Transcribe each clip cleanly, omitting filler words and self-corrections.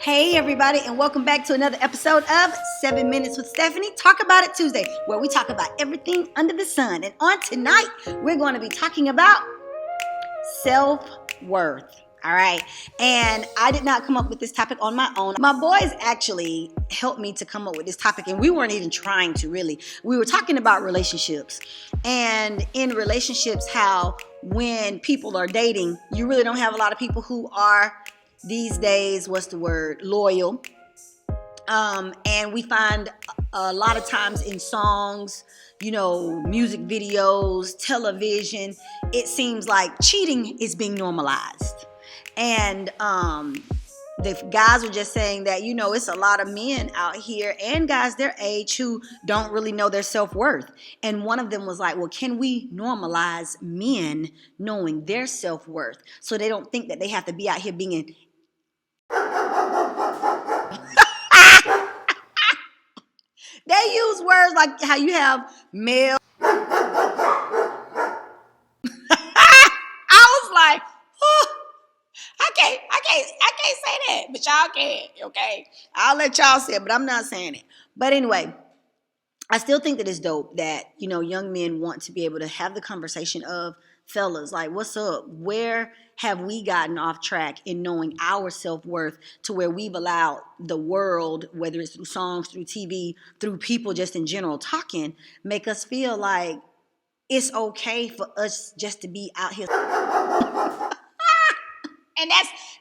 Hey everybody, and welcome back to another episode of 7 Minutes with Stephanie. Talk About It Tuesday, where we talk about everything under the sun. And on tonight, we're going to be talking about self-worth. All right. And I did not come up with this topic on my own. My boys actually helped me to come up with this topic, and we weren't even trying to really. We were talking about relationships. And in relationships, how when people are dating, you really don't have a lot of people who are these days, loyal. And we find a lot of times in songs, music videos, television, it seems like cheating is being normalized. And the guys were just saying that, it's a lot of men out here and guys their age who don't really know their self-worth. And one of them was like, well, can we normalize men knowing their self-worth so they don't think that they have to be out here being They use words like how you have male. I was like, oh, I can't say that, but y'all can, okay? I'll let y'all say it, but I'm not saying it. But anyway, I still think that it's dope that, young men want to be able to have the conversation of, fellas, like, what's up? Where have we gotten off track in knowing our self-worth to where we've allowed the world, whether it's through songs, through TV, through people just in general talking, make us feel like it's okay for us just to be out here. And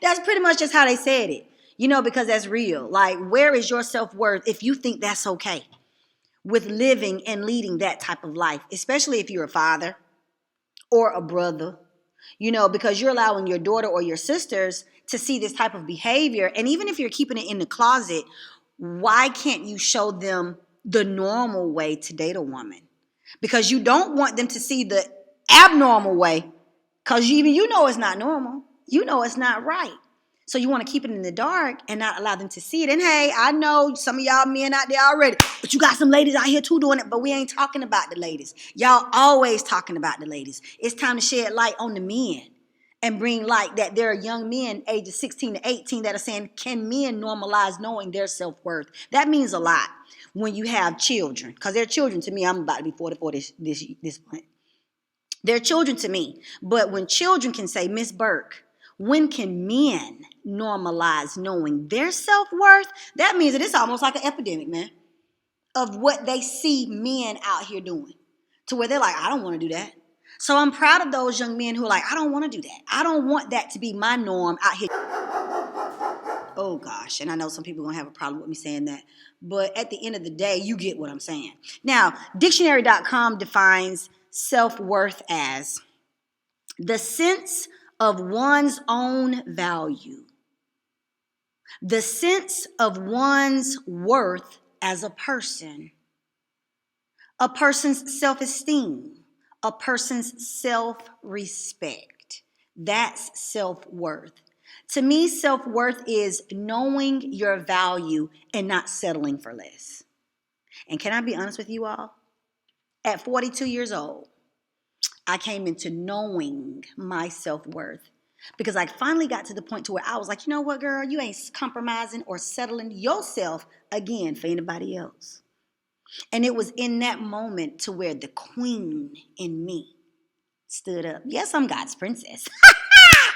that's pretty much just how they said it, because that's real. Like, where is your self-worth if you think that's okay with living and leading that type of life, especially if you're a father or a brother, because you're allowing your daughter or your sisters to see this type of behavior. And even if you're keeping it in the closet, why can't you show them the normal way to date a woman? Because you don't want them to see the abnormal way, because you know it's not normal. You know it's not right. So you want to keep it in the dark and not allow them to see it. And hey, I know some of y'all men out there already, but you got some ladies out here too doing it, but we ain't talking about the ladies. Y'all always talking about the ladies. It's time to shed light on the men and bring light that there are young men ages 16 to 18 that are saying, can men normalize knowing their self-worth? That means a lot when you have children, because they're children to me. I'm about to be 44 this point. They're children to me. But when children can say, Miss Burke, when can men normalize knowing their self-worth? That means that it's almost like an epidemic, man, of what they see men out here doing, to where they're like, I don't want to do that. So I'm proud of those young men who are like, I don't want to do that. I don't want that to be my norm out here. Oh, gosh. And I know some people are going to have a problem with me saying that. But at the end of the day, you get what I'm saying. Now, dictionary.com defines self-worth as the sense of one's own value, the sense of one's worth as a person's self-esteem, a person's self-respect. That's self-worth. To me, self-worth is knowing your value and not settling for less. And can I be honest with you all? At 42 years old, I came into knowing my self-worth because I finally got to the point to where I was like, you know what, girl, you ain't compromising or settling yourself again for anybody else. And it was in that moment to where the queen in me stood up. Yes, I'm God's princess.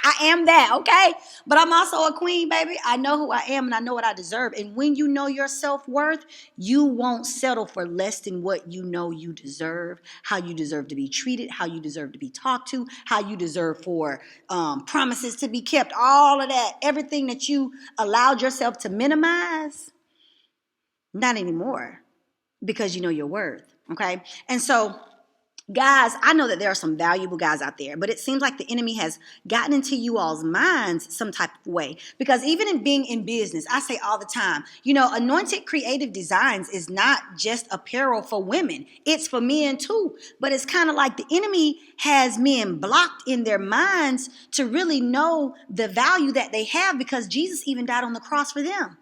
I am that, okay? But I'm also a queen, baby. I know who I am and I know what I deserve. And when you know your self-worth, you won't settle for less than what you know you deserve, how you deserve to be treated, how you deserve to be talked to, how you deserve for promises to be kept, all of that, everything that you allowed yourself to minimize, not anymore, because you know your worth, okay? And so, guys, I know that there are some valuable guys out there, but it seems like the enemy has gotten into you all's minds some type of way. Because even in being in business, I say all the time, Anointed Creative Designs is not just apparel for women. It's for men too. But it's kind of like the enemy has men blocked in their minds to really know the value that they have, because Jesus even died on the cross for them.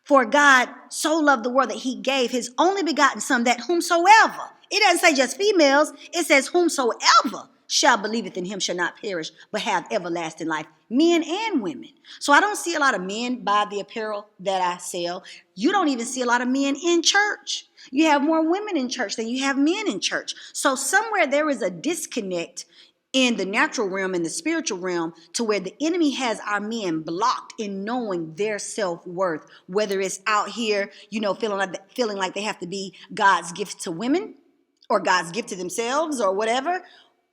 For God so loved the world that he gave his only begotten son, that whomsoever. It doesn't say just females. It says whomsoever shall believeth in him shall not perish, but have everlasting life. Men and women. So I don't see a lot of men buy the apparel that I sell. You don't even see a lot of men in church. You have more women in church than you have men in church. So somewhere there is a disconnect in the natural realm and the spiritual realm to where the enemy has our men blocked in knowing their self-worth, whether it's out here, feeling like they have to be God's gift to women or God's gift to themselves or whatever,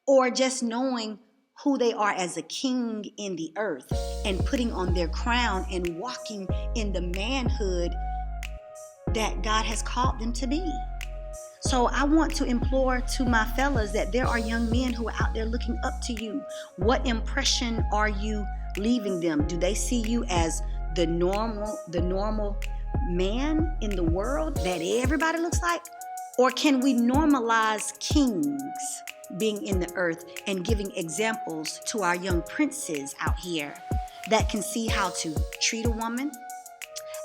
or just knowing who they are as a king in the earth and putting on their crown and walking in the manhood that God has called them to be. So I want to implore to my fellas that there are young men who are out there looking up to you. What impression are you leaving them? Do they see you as the normal man in the world that everybody looks like? Or can we normalize kings being in the earth and giving examples to our young princes out here that can see how to treat a woman,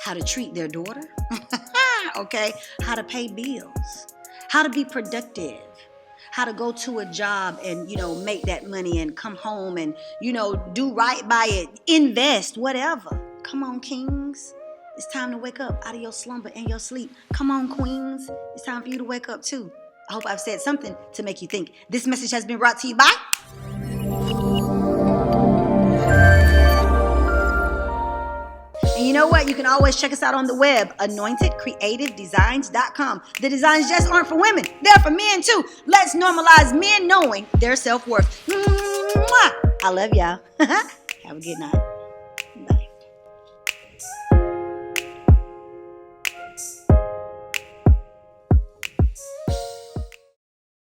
how to treat their daughter, okay, how to pay bills, how to be productive, how to go to a job and, make that money and come home and, do right by it, invest, whatever. Come on, kings. It's time to wake up out of your slumber and your sleep. Come on, queens. It's time for you to wake up too. I hope I've said something to make you think. This message has been brought to you by And you know what? You can always check us out on the web, anointedcreativedesigns.com. The designs just aren't for women. They're for men too. Let's normalize men knowing their self-worth. Mwah! I love y'all. Have a good night.